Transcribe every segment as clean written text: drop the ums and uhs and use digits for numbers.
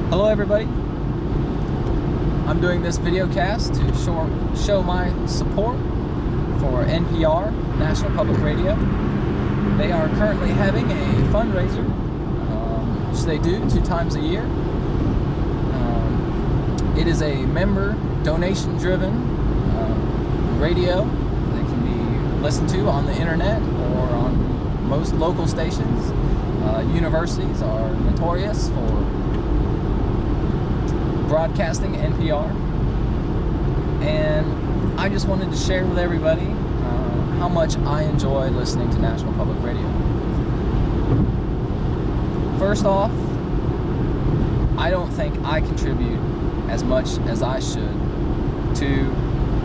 Hello everybody. I'm doing this video cast to show my support for NPR, National Public Radio. They are currently having a fundraiser, which they do 2 times a year. It is a member donation-driven radio that can be listened to on the internet or on most local stations. Universities are notorious for broadcasting NPR, and I just wanted to share with everybody how much I enjoy listening to National Public Radio. First off, I don't think I contribute as much as I should to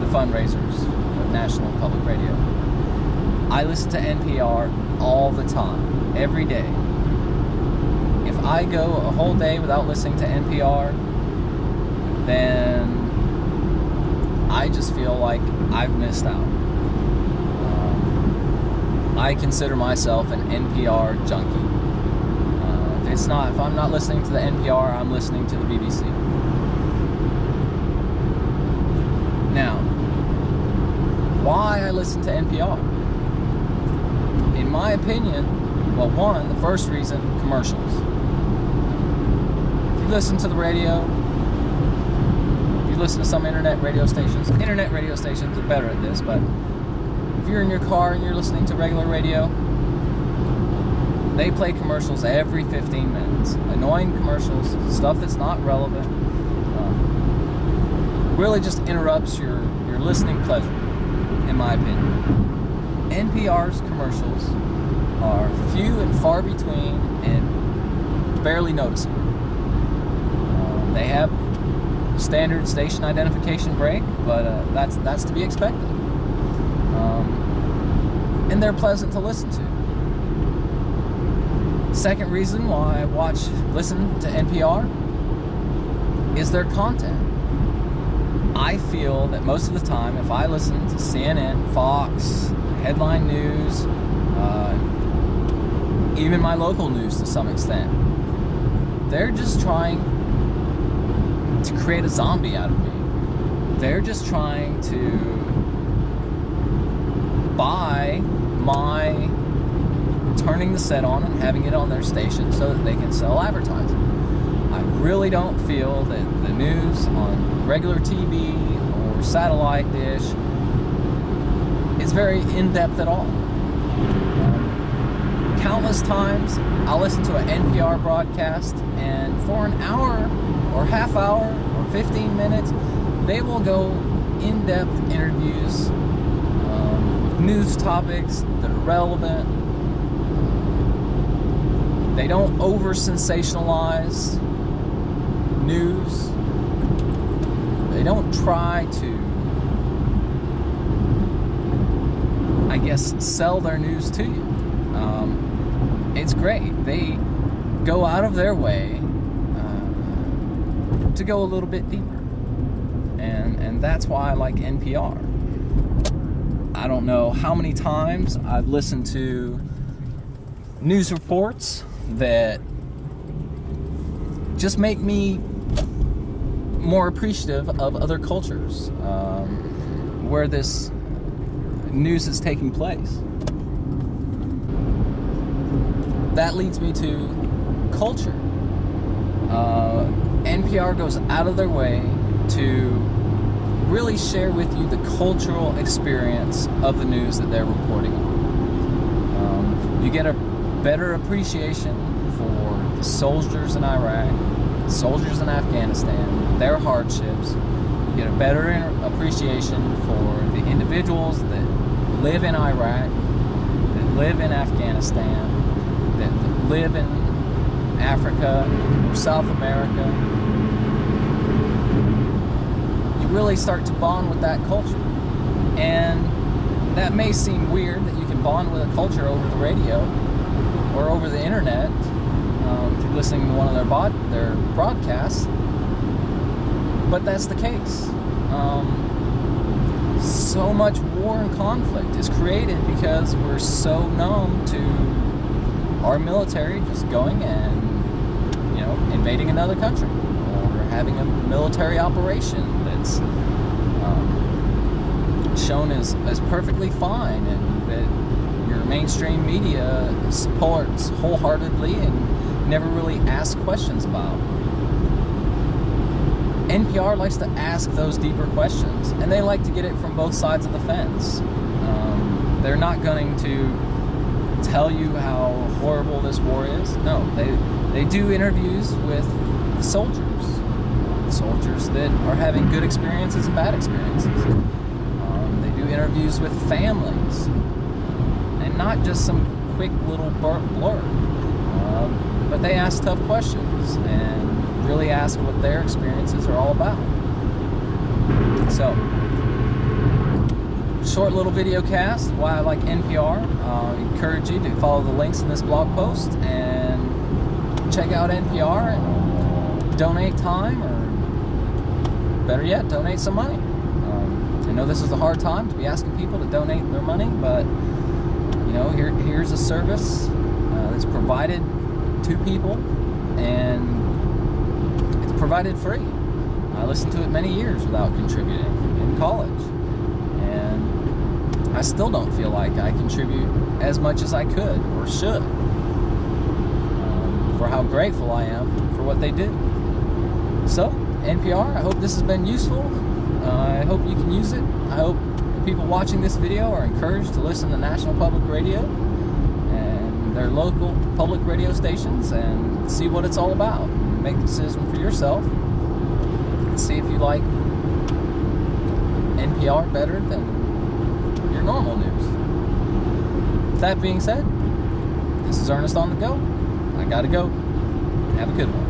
the fundraisers of National Public Radio. I listen to NPR all the time, every day. If I go a whole day without listening to NPR, then I just feel like I've missed out. I consider myself an NPR junkie. If I'm not listening to the NPR, I'm listening to the BBC. Now, why I listen to NPR? In my opinion, well, the first reason, commercials. If you listen to the radio, you listen to some internet radio stations are better at this, but if you're in your car and you're listening to regular radio, they play commercials every 15 minutes. Annoying commercials, stuff that's not relevant, really just interrupts your listening pleasure, in my opinion. NPR's commercials are few and far between and barely noticeable. They have standard station identification break, but that's to be expected. And they're pleasant to listen to. Second reason why I listen to NPR is their content. I feel that most of the time, if I listen to CNN, Fox, headline news, even my local news to some extent, they're just trying to create a zombie out of me. They're just trying to buy my turning the set on and having it on their station so that they can sell advertising. I really don't feel that the news on regular TV or satellite dish is very in-depth at all. Countless times I'll listen to an NPR broadcast, and for an hour or half hour or 15 minutes, they will go in-depth interviews with news topics that are relevant. They don't over-sensationalize news. They don't try to, I guess, sell their news to you. It's great. They go out of their way to go a little bit deeper. And that's why I like NPR. I don't know how many times I've listened to news reports that just make me more appreciative of other cultures where this news is taking place. That leads me to culture. NPR goes out of their way to really share with you the cultural experience of the news that they're reporting on. You get a better appreciation for the soldiers in Iraq, soldiers in Afghanistan, their hardships. You get a better appreciation for the individuals that live in Iraq, that live in Afghanistan, that live in Africa or South America. You really start to bond with that culture. And that may seem weird that you can bond with a culture over the radio or over the internet through listening to one of their broadcasts, but that's the case. So much war and conflict is created because we're so numb to our military just going and, invading another country. having a military operation that's shown as perfectly fine, and that your mainstream media supports wholeheartedly and never really asks questions about. NPR likes to ask those deeper questions, and they like to get it from both sides of the fence. They're not going to tell you how horrible this war is. No, they do interviews with the soldiers that are having good experiences and bad experiences. They do interviews with families, and not just some quick little blurb. But they ask tough questions and really ask what their experiences are all about. So, short little video cast, why I like NPR. I encourage you to follow the links in this blog post and check out NPR and donate time, or better yet, donate some money. I know this is a hard time to be asking people to donate their money, but here's a service that's provided to people, and it's provided free. I listened to it many years without contributing in college, and I still don't feel like I contribute as much as I could or should, for how grateful I am for what they do. So, NPR, I hope this has been useful. I hope you can use it. I hope the people watching this video are encouraged to listen to National Public Radio and their local public radio stations and see what it's all about. Make a decision for yourself and see if you like NPR better than your normal news. With that being said, this is Ernest on the go. I gotta go. Have a good one.